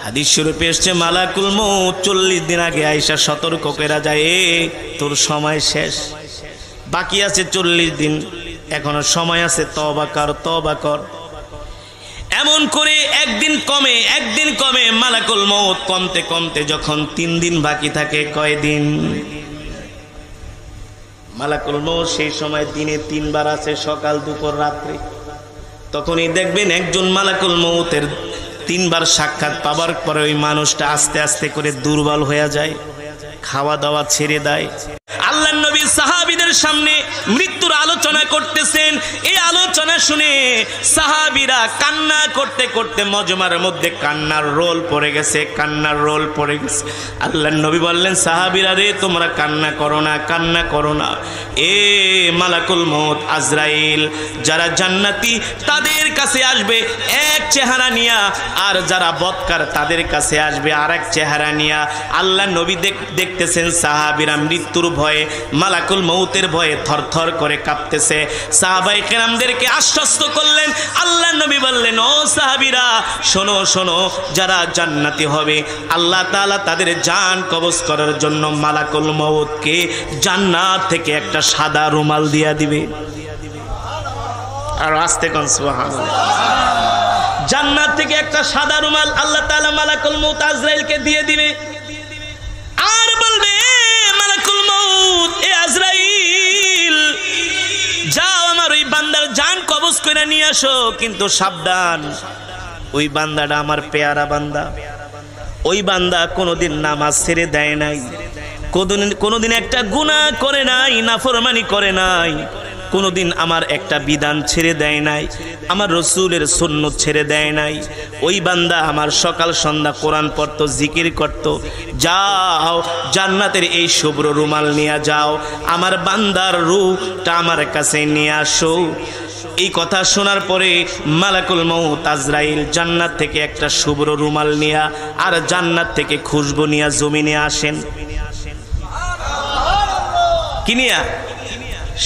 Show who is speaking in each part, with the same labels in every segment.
Speaker 1: হাদিস শরীফে এসেছে মালাকুল মউত 40 দিন আগে আয়েশা সতর্ক করে যায়, তোর সময় শেষ, বাকি আছে 40 দিন, এখনো সময় আছে, তওবা কর, তওবা কর। এমন করে একদিন কমে মালাকুল মউত কমতে কমতে যখন 3 দিন বাকি থাকে, কয়দিন? মালাকুল মউত সেই সময় দিনে 3 বার আছে, সকাল, দুপুর, রাত্রি। তখনই দেখবেন একজন মালাকুল মউতের 3 বার সাক্ষাৎ পাবার পরে ওই মানুষটা আস্তে আস্তে করে দুর্বল হয়ে যায়, খাওয়া দাওয়া ছেড়ে দেয়। আল্লাহর নবী সাহাবীদের সামনে মৃত্যুর আলোচনা করতেছেন। এই আলোচনা শুনে সাহাবীরা কান্না করতে করতে মজমার মধ্যে কান্নার রোল পড়ে গেছে। আল্লাহর নবী বললেন, সাহাবীরা রে, তোমরা কান্না করো না। এ মালাকুল মউত আজরাইল যারা জান্নাতি তাদের কাছে আসবে এক চেহারা নিয়া, আর যারা বদকার তাদের কাছে আসবে আরেক চেহারা নিয়া। আল্লাহর নবী দেখতেছেন সাহাবীরা মৃত্যুর ভয়ে, মালাকুল মউতের ভয়ে থরথর করে কাঁপতেছে। সাহাবায়ে কেরামদেরকে আশ্বস্ত করলেন। আল্লাহর নবী বললেন, ও সাহাবীরা, শোনো, যারা জান্নাতি হবে আল্লাহ তাআলা তাদের জান কবজ করার জন্য মালাকুল মউতকে জান্নাত থেকে একটা সাদা রুমাল দিয়া দিবে। আর আস্তে কোন সুবহানাল্লাহ। জান্নাত থেকে একটা সাদা রুমাল আল্লাহ তাআলা মালাকুল মউত আজরাইলকে দিয়ে দিবে, আর বলবে, মালাকুল মউত, এ আজরাইল, যাও আমার ওই বান্দার জান কবজ করে নিয়ে আসো, কিন্তু সাবধান, ওই বান্দাটা আমার পেয়ারা বান্দা। ওই বান্দা কোনোদিন নামাজ ছেড়ে দেয় নাই, কোনোদিন একটা গুনাহ করে নাই, নাফরমানি করে নাই, কোনোদিন আমার একটা বিধান ছেড়ে দেয় নাই, আমার রসুলের সুন্নত ছেড়ে দেয় নাই। ওই বান্দা আমার সকাল সন্ধ্যা কোরআন পড়তো, জিকির করতো। যাও জান্নাতের এই শুভ্র রুমাল নিয়ে যাও, আমার বান্দার রূহটা আমার কাছে নিয়ে আসো। এই কথা শোনার পরে মালাকুল মউত আজরাইল জান্নাত থেকে একটা শুভ্র রুমাল নিয়া আর জান্নাত থেকে খুশবু নিয়া জমিনে আসেন। কি নিয়া?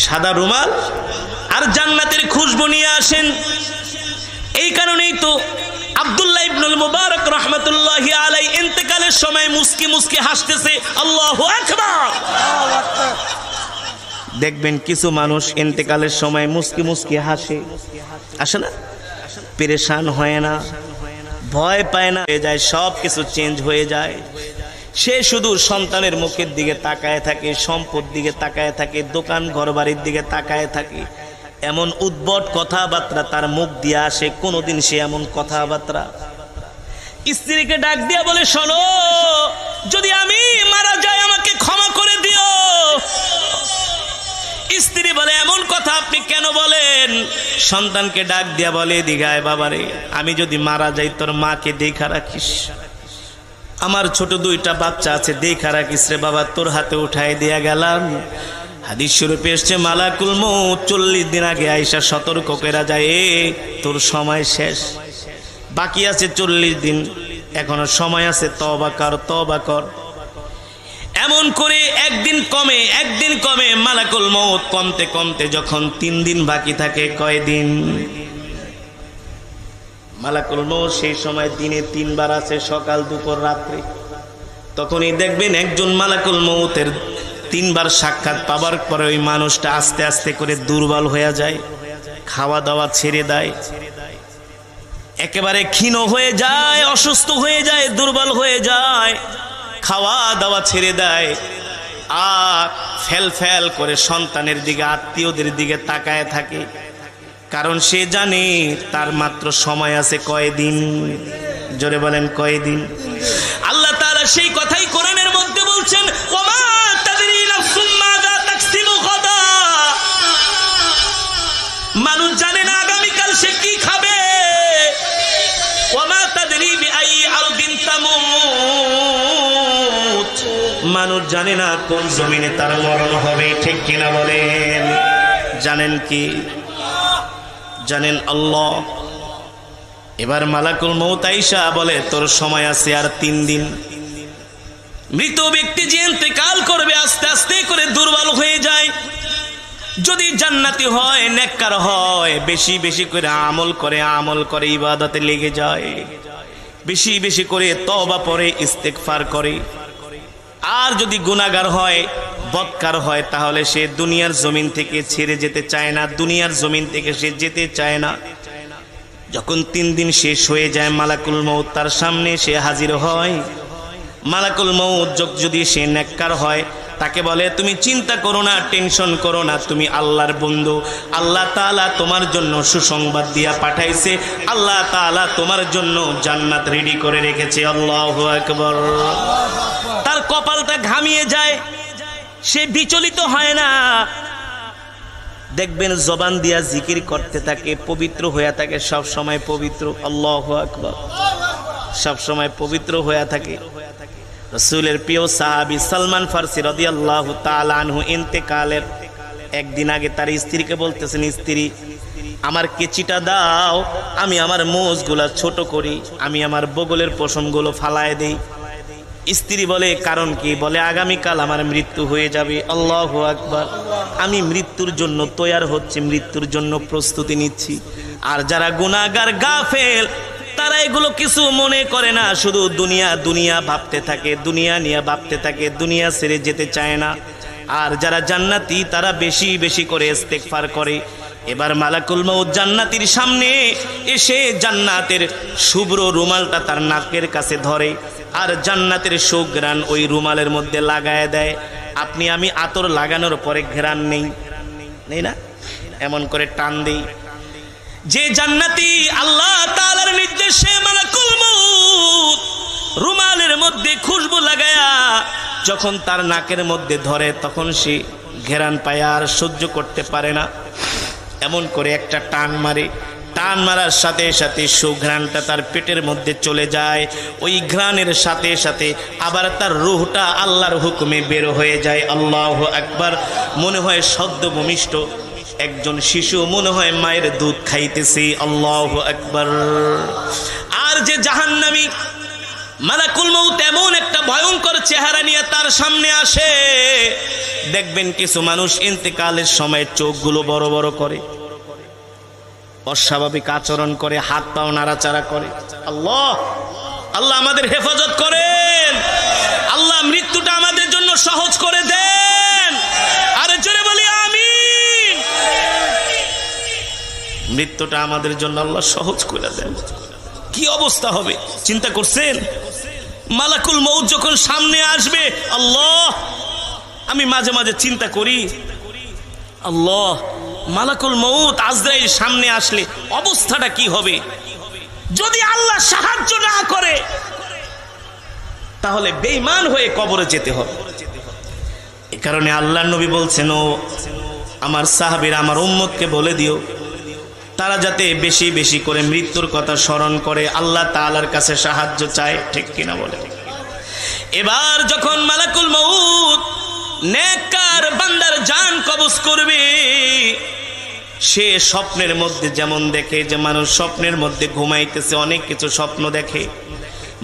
Speaker 1: সাদা রুমাল আর জান্নাতের খুশবু নিয়ে আসেন। এই কারণেই তো আব্দুল্লাহ ইবনুল মুবারক রাহমাতুল্লাহি আলাইহি ইন্তেকালের সময় মুস্কি মুস্কি হাসতেছে। আল্লাহু আকবার। দেখবেন কিছু মানুষ ইন্তেকালের সময় মুস্কি মুস্কি হাসে, আসে না, পেরেশান হয় না, ভয় পায় না, হয়ে যায়, সব কিছু চেঞ্জ হয়ে যায়। সে শুধু সন্তানের মুখের দিকে তাকায় থাকে, সম্পদ দিকে তাকায় থাকে, দোকান ঘর বাড়ির দিকে তাকায় থাকে। এমন উদ্ভট কথাবার্তা তার মুখ দিয়ে আসে। কোনোদিন সে এমন কথাবার্তা স্ত্রীকে ডাক দিয়া বলে, শোনো, যদি আমি মারা যাই আমাকে ক্ষমা করে দিও। স্ত্রী বলে, এমন কথা আপনি কেন বলেন? সন্তানকে ডাক দিয়া বলে, দিঘায় বাবারে, আমি যদি মারা যাই তোর মাকে দেখা রাখিস, আমার ছোট 2টা বাচ্চা আছে, দেখা রাখিস রে বাবা, তোর হাতে উঠাই দিয়া গেলাম। হাদিস শরীফে এসেছে মালাকুল মউত 40 দিন আগে আয়েশা সতর্ক করে যায়, তোর সময় শেষ, বাকি আছে 40 দিন, এখনো সময় আছে, তওবা কর। এমন করে একদিন কমে মালাকুল মউত কমতে কমতে যখন 3 দিন বাকি থাকে, কয়দিন? মালাকুল মউত সেই সময় দিনে 3 বার আছে, সকাল, দুপুর, রাত্রি। তখনই দেখবেন একজন মালাকুল মউতের 3 বার সাক্ষাৎ পাবার পরে ওই মানুষটা আস্তে আস্তে করে দুর্বল হয়ে যায়, খাওয়া দাওয়া ছেড়ে দেয়, একেবারে ক্ষীণ হয়ে যায়, অসুস্থ হয়ে যায়, দুর্বল হয়ে যায়, খাওয়া দাওয়া ছেড়ে দেয়, আর ফেল করে সন্তানের দিকে, আত্মীয়দের দিকে তাকায় থাকে। কারণ সে জানে তার মাত্র সময় আছে কয়দিন। জোরে বলেন, কয়দিন? আল্লাহ তাআলা সেই কথাই কোরআনের মধ্যে বলছেন, ওমা তাদরি নাফসুম মাযা তাকসিবু গাদা। মানুষ জানে না আগামীকাল সে কি খাবে। ওমা তাদরি বিআই আরদিন তামুত। মানুষ জানে না কোন জমিনে তার মরণ হবে। ঠিক কিনা বলেন? জানেন কি? জানেন আল্লাহ। এবার মালাকুল মউত আয়েশা বলে, তোর সময় আছে আর 3 দিন। মৃত ব্যক্তি যে ইন্তেকাল করবে আস্তে আস্তে করে দুর্বল হয়ে যায়। যদি জান্নাতি হয়, নেককার হয়, বেশি বেশি করে আমল করে ইবাদতে লেগে যায়। বেশি বেশি করে তওবা পড়ে, ইস্তেগফার করে। আর যদি গুনাহগার হয়, বদকার হয়, তাহলে সে দুনিয়ার জমিন থেকে ছেড়ে যেতে চায় না, দুনিয়ার জমিন থেকে সে যেতে চায় না। যখন 3 দিন শেষ হয়ে যায়, মালাকুল মউত তার সামনে সে হাজির হয়। মালাকুল মউত যদি সে নেককার হয়, তাকে বলে তুমি চিন্তা করো না, টেনশন করো না, তুমি আল্লাহর বন্ধু, আল্লাহ তাআলা তোমার জন্য সুসংবাদ দিয়া পাঠাইছে, আল্লাহ তাআলা তোমার জন্য জান্নাত রেডি করে রেখেছে। আল্লাহু আকবার। তার কপালটা ঘামিয়ে যায়, সে বিচলিত হয় না। দেখবেন জবান দিয়া জিকির করতে থাকে, পবিত্র হয়ে থাকে, সব সময় পবিত্র। আল্লাহু আকবার। সব সময় পবিত্র হয়ে থাকে। রাসূলের প্রিয় সাহাবী সালমান ফারসি রাদিয়াল্লাহু তাআলা আনহু ইন্তেকালের একদিন আগে তার স্ত্রীকে বলতেছেন, স্ত্রী আমার কেচিটা দাও, আমি আমার মোষগুলা ছোট করি, আমি আমার বগলের পশমগুলো ফালায় দেই। স্ত্রী বলে কারণ কি? বলে আগামীকাল আমার মৃত্যু হয়ে যাবে। আল্লাহু আকবার। আমি মৃত্যুর জন্য তৈয়ার হচ্ছি, মৃত্যুর জন্য প্রস্তুতি নিচ্ছি। আর যারা গুনাহগার গাফেল, তারা এগুলো কিছু মনে করে না, শুধু দুনিয়া দুনিয়া ভাবতে থাকে, দুনিয়া নিয়ে ভাবতে থাকে, দুনিয়া ছেড়ে যেতে চায় না। আর যারা জান্নাতি, তারা বেশি বেশি করে ইস্তেগফার করে। এবার মালাকুল মউত জান্নাতীর সামনে এসে জান্নাতের শুভ্র রুমালটা তার নাকের কাছে ধরে, আর জান্নাতের সুঘ্রাণ ওই রুমালের মধ্যে লাগায় দেয়। আপনি আমি আতর লাগানোর পরে ঘ্রাণ নেই না, এমন করে টান দেই। যে জান্নাতি আল্লাহ তাআলার নির্দেশে মালাকুল মউত রুমালের মধ্যে খুশবু লাগায়া যখন তার নাকের মধ্যে ধরে, তখন সে ঘ্রাণ পায় আর সহ্য করতে পারে না, এমন করে একটা টান মারে। টান মারার সাথে সাথে সুঘ্রাণটা তার পেটের মধ্যে চলে যায়। ওই ঘ্রাণের সাথে সাথে আবার তার রূহটা আল্লাহর হুকুমে বের হয়ে যায়। আল্লাহু আকবার। মনে হয় সদ্য ভূমিষ্ঠ একজন শিশু, মনে হয় মায়ের দুধ খাইতেছে। আল্লাহু আকবার। আর যে জাহান্নামী, মালাকুল মউত এমন একটা ভয়ঙ্কর চেহারা নিয়ে তার সামনে আসে, দেখবেন কিছু মানুষ ইন্তেকালের সময় চোখগুলো বড় বড় করে, অস্বাভাবিক আচরণ করে, হাত পাও নাড়াচাড়া করে। আল্লাহ আল্লাহ আমাদের হেফাজত করেন, আল্লাহ মৃত্যুটা আমাদের জন্য সহজ করে দেন। আরে জোরে বলি আমিন। মৃত্যুটা আমাদের জন্য আল্লাহ সহজ করে দেন। কি অবস্থা হবে চিন্তা করছেন? মালাকুল মউত যখন সামনে আসবে, আল্লাহ, আমি মাঝে মাঝে চিন্তা করি, আল্লাহ, মালাকুল মউত আজরাইল সামনে আসলে অবস্থাটা কি হবে? যদি আল্লাহ সাহায্য না করে, তাহলে বেঈমান হয়ে কবরে যেতে হবে। এ কারণে আল্লাহর নবী বলছেন, ও আমার সাহাবীরা, আমার উম্মতকে বলে দিও, তারা যাতে বেশি বেশি করে মৃত্যুর কথা স্মরণ করে, আল্লাহ তাআলার কাছে সাহায্য চায়। ঠিক কিনা বলে? এবার যখন মালাকুল মউত নেককার বান্দার জান কবজ করবে, সে স্বপ্নের মধ্যে যেমন দেখে, যে মানুষ স্বপ্নের মধ্যে ঘুমাইতেছে, অনেক কিছু স্বপ্ন দেখে।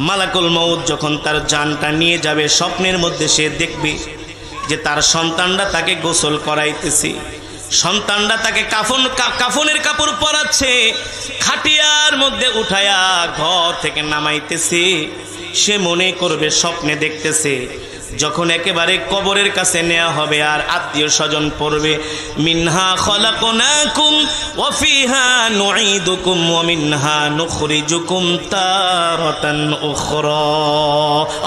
Speaker 1: মালাকুল মউত যখন তার জানটা নিয়ে যাবে, স্বপ্নের মধ্যে সে দেখবে যে তার সন্তানরা তাকে গোসল করাইতেছে, সন্তানরা তাকে কাফনের কাপড় পরাচ্ছে, খাটিয়ার মধ্যে উঠায়া ঘর থেকে নামাইতেছে। সে মনে করবে স্বপ্নে দেখতেছে, যখন একেবারে কবরের কাছে নেওয়া হবে আর আত্মীয় স্বজন পড়বে, মিনহা খলাকনাকুম ওয়া ফিহা নুঈদুকুম ওয়া মিনহা নুখরিজুকুম তারাতান উখরা।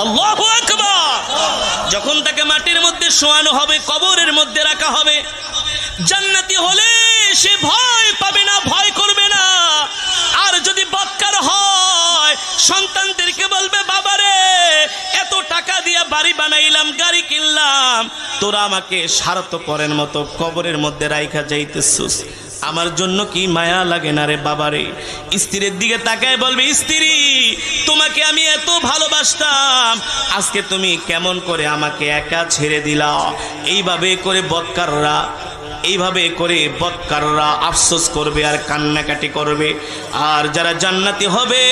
Speaker 1: আল্লাহু আকবার। যখন তাকে মাটির মধ্যে শোয়ানো হবে, কবরের মধ্যে রাখা হবে, জান্নাতি হলে সে ভয় পাবে না, ভয় করবে না। আর যদি বদকার হয়, সন্তানদেরকে বলবে, বাবারে, এত টাকা দিয়ে বাড়ি বানাইলাম, গাড়ি কিনলাম, তোরা আমাকে স্বার্থপরের মতো কবরের মধ্যে রাইখা যাইতেছিস, আমার জন্য কি মায়া লাগে না রে বাবারে? স্ত্রীর দিকে তাকায় বলবে, স্ত্রী, তোমাকে আমি এত ভালোবাসতাম, আজকে তুমি কেমন করে আমাকে একা ছেড়ে দিলা? এইভাবে করে বদকাররা এইভাবে করে বদকাররা আফসোস করবে আর কান্নাকাটি করবে। আর যারা জান্নাতি হবে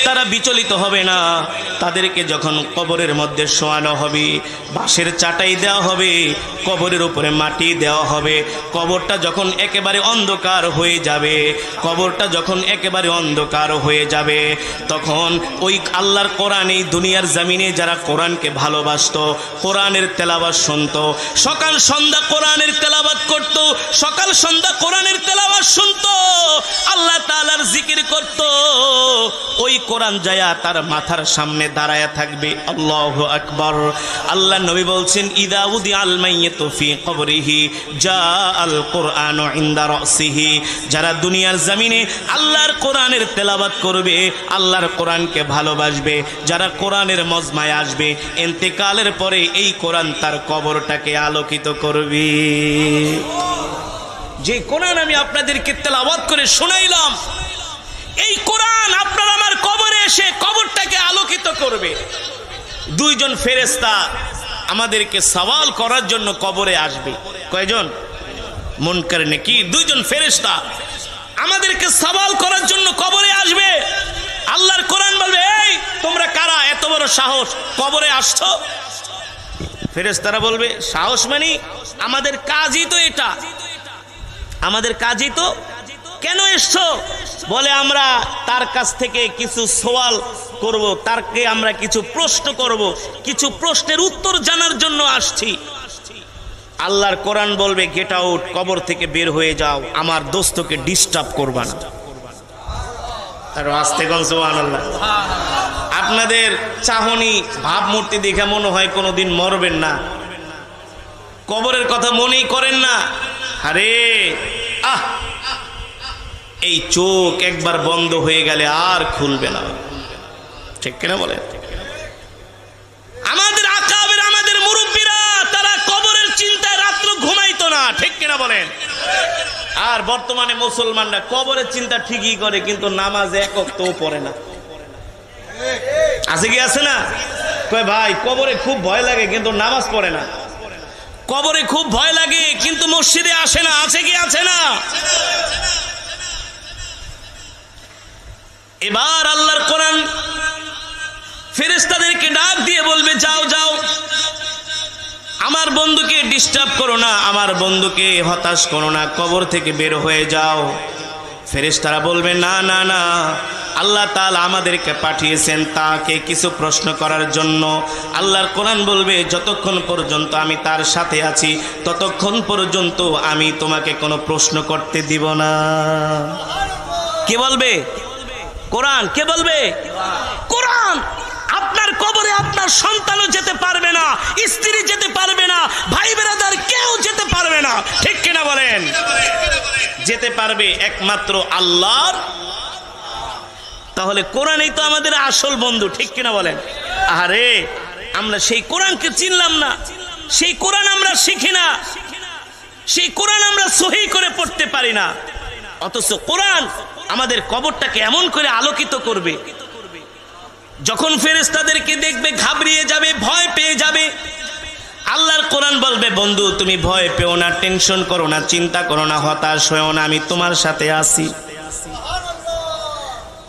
Speaker 1: তারা বিচলিত হবে না। তাদেরকে যখন কবরের মধ্যে শোয়ানো হবে, বাঁশের চাটাই দেওয়া হবে, কবরের উপরে মাটি দেওয়া হবে, কবরটা যখন একেবারে অন্ধকার হয়ে যাবে, কবরটা যখন একেবারে অন্ধকার হয়ে যাবে, তখন ওই আল্লাহর কোরআন এই দুনিয়ার জমিনে যারা কোরআনকে ভালোবাসতো, কোরআনের তেলাওয়াত শুনতো, সকাল সন্ধ্যা কোরআনের তেলাওয়াত করত, সকাল সন্ধ্যা কোরআনের তেলাওয়াত শুনতো, আল্লাহ তাআলার জিকির করত, ওই কোরআন যায়া তার মাথার সামনে দাঁড়ায়া থাকবে। আল্লাহু আকবার। আল্লাহ নবী বলছেন, ইদা উদিআল মাইয়িতু ফি কবরিহি জাআল কুরআনু ইনদা রাসিহি। যারা দুনিয়ার জমিনে আল্লাহর কোরআনের তেলাওয়াত করবে, আল্লাহর কোরআনকে ভালোবাসবে, যারা কোরআনের মজমায় আসবে, ইন্তেকালের পরে এই কোরআন তার কবরটাকে আলোকিত করবে। যে কোরআন আমি আপনাদেরকে তেলাওয়াত করে শোনাইলাম, এই কোরআন আপনার আমার কবরে এসে কবরটাকে আলোকিত করবে। দুইজন ফেরেশতা আমাদেরকে সওয়াল করার জন্য কবরে আসবে। কয়জন? মুনকার নাকির দুইজন ফেরেশতা আমাদেরকে সওয়াল করার জন্য কবরে আসবে। আল্লাহর কোরআন বলবে, এই তোমরা কারা, এত বড় সাহস, কবরে আসছো? ফেরেশতারা বলবে, সাহস মানে আমাদের কাজই তো এটা, আমাদের কাজই তো। কেন এসছো? বলে, আমরা তার কাছ থেকে কিছু সওয়াল করব, তারকে আমরা কিছু প্রশ্ন করব, কিছু প্রশ্নের উত্তর জানার জন্য আসছি। আল্লাহর কোরআন বলবে, গেট আউট, কবর থেকে বের হয়ে যাও, আমার দোস্তকে ডিস্টার্ব করবা না। আর আস্তে কোন সুবহানাল্লাহ। আপনাদের চাহনি ভাবমূর্তি দেখে মনে হয় কোনোদিন মরবেন না, কবরের কথা মনেই করেন না। আরে এই চোখ একবার বন্ধ হয়ে গেলে আর খুলবে না, ঠিক কিনা বলেন? আমাদের আকাবের, আমাদের মুরব্বীরা, তারা কবরের চিন্তায় রাত্র ঘুমাইতো না, ঠিক কিনা বলেন? আর বর্তমানে মুসলমানরা কবরের চিন্তা ঠিকই করে, কিন্তু নামাজ এক ওয়াক্তও পড়ে না। আছে কি আছে না? কয় ভাই কবরে খুব ভয় লাগে কিন্তু নামাজ পড়ে না। কবরে খুব ভয় লাগে কিন্তু মসজিদে আসে না। আছে কি আছে না? এবার আল্লাহর কোরআন ফেরেশতাদেরকে ডাক দিয়ে বলবে, যাও যাও, আমার বন্ধুকে ডিস্টার্ব করো না, আমার বন্ধুকে হতাশ করো না, কবর থেকে বের হয়ে যাও। ফেরেশতারা বলবে, না না না, আল্লাহ তাআলা আমাদেরকে পাঠিয়েছেন তাকে কিছু প্রশ্ন করার জন্য। আল্লাহর কোরআন বলবে, যতক্ষণ পর্যন্ত আমি তার সাথে আছি ততক্ষণ পর্যন্ত আমি তোমাকে কোনো প্রশ্ন করতে দিব না। কে বলবে? কোরআন। কে বলবে? কোরআন। আপনার কবরে আপনার সন্তানও যেতে পারবে না, স্ত্রী যেতে পারবে না, ভাই বেরাদার কেউ যেতে পারবে না, ঠিক কিনা বলেন? যেতে পারবে একমাত্র আল্লাহর। তাহলে কোরআনই তো আমাদের আসল বন্ধু, ঠিক কিনা বলেন? আরে আমরা সেই কোরআনকে চিনলাম না, সেই কোরআন আমরা শিখি না, সেই কোরআন আমরা সহি করে পড়তে পারি না, অথচ কোরআন আমাদের কবরটাকে এমন করে আলোকিত করবে, যখন ফেরেশতাদেরকে দেখবে ঘাবড়িয়ে যাবে, ভয় পেয়ে যাবে। আল্লাহর কোরআন বলবে, বন্ধু তুমি ভয় পেও না, টেনশন করো না, চিন্তা করো না, হতাশ হও না, আমি তোমার সাথে আছি,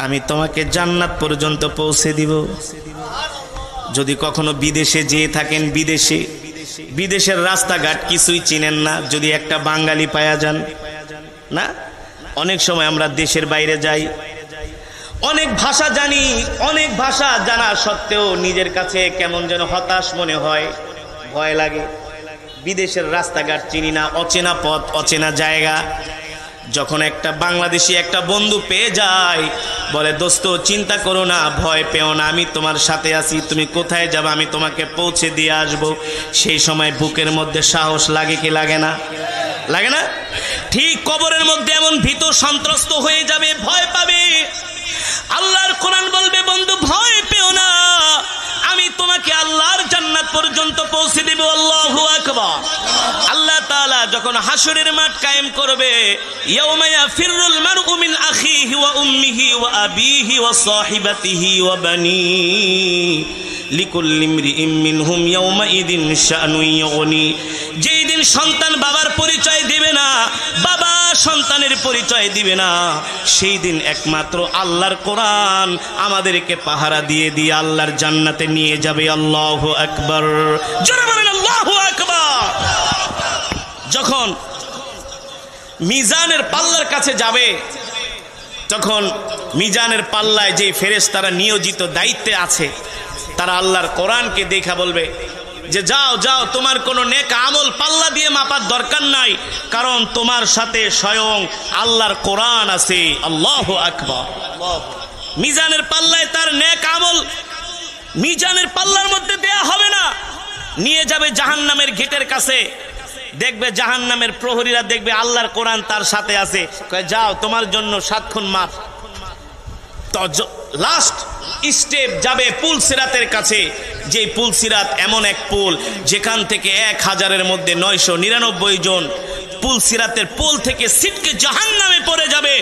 Speaker 1: আমি তোমাকে জান্নাত পর্যন্ত পৌঁছে দিব। যদি কখনো বিদেশে যেয়ে থাকেন, বিদেশের রাস্তাঘাট কিছুই চিনেন না, যদি একটা বাঙালি পায়া যান না, অনেক সময় আমরা দেশের বাইরে যাই, অনেক ভাষা জানি, অনেক ভাষা জানা সত্ত্বেও নিজের কাছে কেমন যেন হতাশ মনে হয়, ভয় লাগে। বিদেশের রাস্তাঘাট চিনি না, অচেনা পথ, অচেনা জায়গা। যখন একটা বাংলাদেশি একটা বন্ধু পেয়ে যায়, বলে, দোস্ত চিন্তা করো না, ভয় পেও না, আমি তোমার সাথে আছি, তুমি কোথায় যাবে আমি তোমাকে পৌঁছে দিয়ে আসবো। সেই সময় বুকের মধ্যে সাহস লাগে কি লাগে না? লাগে না? ঠিক কবরের মধ্যে এমন ভীত সন্ত্রস্ত হয়ে যাবে, ভয় পাবে। আল্লাহর কোরআন বলবে, বন্ধু ভয় পেও না, আমি তোমাকে আল্লাহর জান্নাত পর্যন্ত পৌঁছে দেব। আল্লাহু আকবার। আল্লাহ তাআলা যখন হাসরের মাঠ কায়েম করবে, ইয়াউমা ইয়াফিরুল মারউ মিন আখিহি ওয়া উম্মিহি ওয়া আবিহি ওয়া সাহিবাতিহি ওয়া বানি, লিকুল্লি ইমরিইম মিনহুম ইয়াওমাইদিন শানুন ইউগনি। যেই দিন সন্তান বাবার পরিচয় দিবে না, বাবা সন্তানের পরিচয় দিবে না, সেই দিন একমাত্র আল্লাহর কোরআন আমাদেরকে পাহারা দিয়ে দিয়ে আল্লাহর জান্নাতে নিয়ে যাবে। আল্লাহু আকবার, জোরে বলেন আল্লাহু আকবার। যখন মিজানের পাল্লার কাছে যাবে, তখন মিজানের পাল্লায় যে ফেরেশতারা নিয়োজিত দায়িত্বে আছে, তারা আল্লাহর কোরআনকে দেখা বলবে যে যাও যাও, তোমার কোনো নেক আমল পাল্লা দিয়ে মাপার দরকার নাই, কারণ তোমার সাথে স্বয়ং আল্লাহর কোরআন আছে। আল্লাহু আকবার। মিজানের পাল্লায় তার নেক আমল মিজানের পাল্লার মধ্যে দেয়া হবে না, নিয়ে যাবে জাহান্নামের গেটের কাছে। দেখবে জাহান্নামের প্রহরীরা দেখবে আল্লাহর কোরআন তার সাথে আছে, কয় যাও তোমার জন্য 7 খুন মাফ। তো লাস্ট স্টেপ যাবে পুল সিরাতের কাছে। যে পুল সিরাত এমন এক পুল যেখান থেকে 1000-এর মধ্যে 999 জন পুল সিরাতের পুল থেকে ছিটকে জাহান্নামে পড়ে যাবে।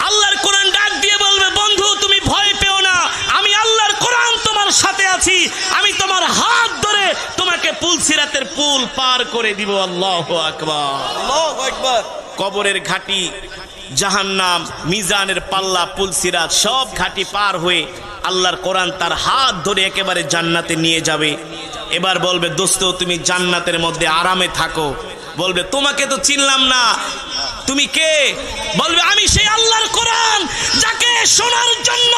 Speaker 1: আল্লাহর কোরআন ডাক দিয়ে বলবে, বন্ধু তুমি ভয় পেও না, আমি আল্লাহর কোরআন তোমার সাথে আছি, আমি তোমার হাত ধরে তোমাকে পুল সিরাতের পুল পার করে দিব। আল্লাহু আকবার, আল্লাহু আকবার। কবরের ঘাটি, জাহান্নাম, মিজানের পাল্লা, পুল সিরাত সব ঘাটি পার হয়ে আল্লাহর কোরআন তার হাত ধরে একেবারে জান্নাতে নিয়ে যাবে। এবার বলবে, দোস্ত তুমি জান্নাতের মধ্যে আরামে থাকো। বলবে, তোমাকে তো চিনলাম না, তুমি কে? বলবে, আমি সেই আল্লাহর কোরআন যাকে শোনার জন্য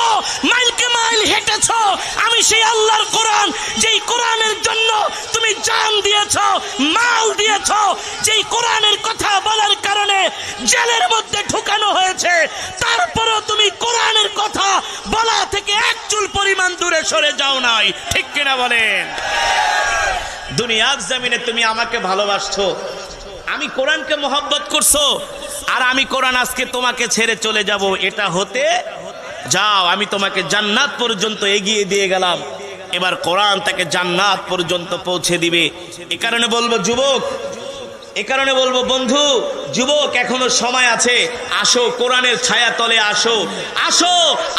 Speaker 1: মাইলকে মাইল হেঁটেছ, আমি সেই আল্লাহর কোরআন যেই কোরআনের জন্য তুমি জান দিয়েছ, মাল দিয়েছ, যেই কোরআনের কথা বলার কারণে জেলের মধ্যে ঢুকানো হয়েছে, তারপরও তুমি কোরআনের কথা বলা থেকে এক চুল পরিমাণ দূরে সরে যাও নাই। ঠিক কিনা বলেন? দুনিয়ার জমিনে তুমি আমাকে ভালোবাসছো, আমি কোরআনকে মহব্বত করছো, আর আমি কোরআন আজকে তোমাকে ছেড়ে চলে যাব, এটা হতে যাও। আমি তোমাকে জান্নাত পর্যন্ত এগিয়ে দিয়ে গেলাম, এবার কোরআন তাকে জান্নাত পর্যন্ত পৌঁছে দিবে। এ কারণে বলবো যুবক, এ কারণে বলবো বন্ধু, যুবক এখনো সময় আছে, আসো কোরআনের ছায়া তলে আসো, আসো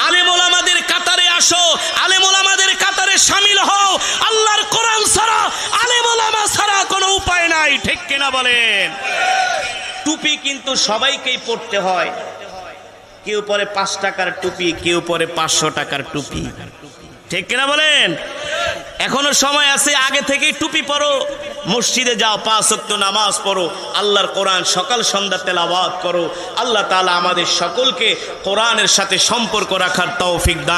Speaker 1: আলেম ওলামাদের কাতারে আসো, আলেম ওলামাদের কাতারে শামিল হও। আল্লাহর কোরআন ছাড়া, আলেম ওলামা ছাড়া কোনো উপায় নাই। ঠিক কিনা বলেন? টুপি কিন্তু সবাইকেই পড়তে হয়, কেউ পরে 5 টাকার টুপি, কেউ পরে 500 টাকার টুপি। ঠিক কিনা বলেন? এখনো সময় আছে, আগে থেকেই টুপি পরো, মসজিদে যাও, 5 ওয়াক্ত নামাজ পড়ো, আল্লাহর কোরআন সকাল সন্ধ্যা তেলাওয়াত করো। আল্লাহ তাআলা আমাদের সকলকে কোরআনের সাথে সম্পর্ক রাখার তৌফিক দান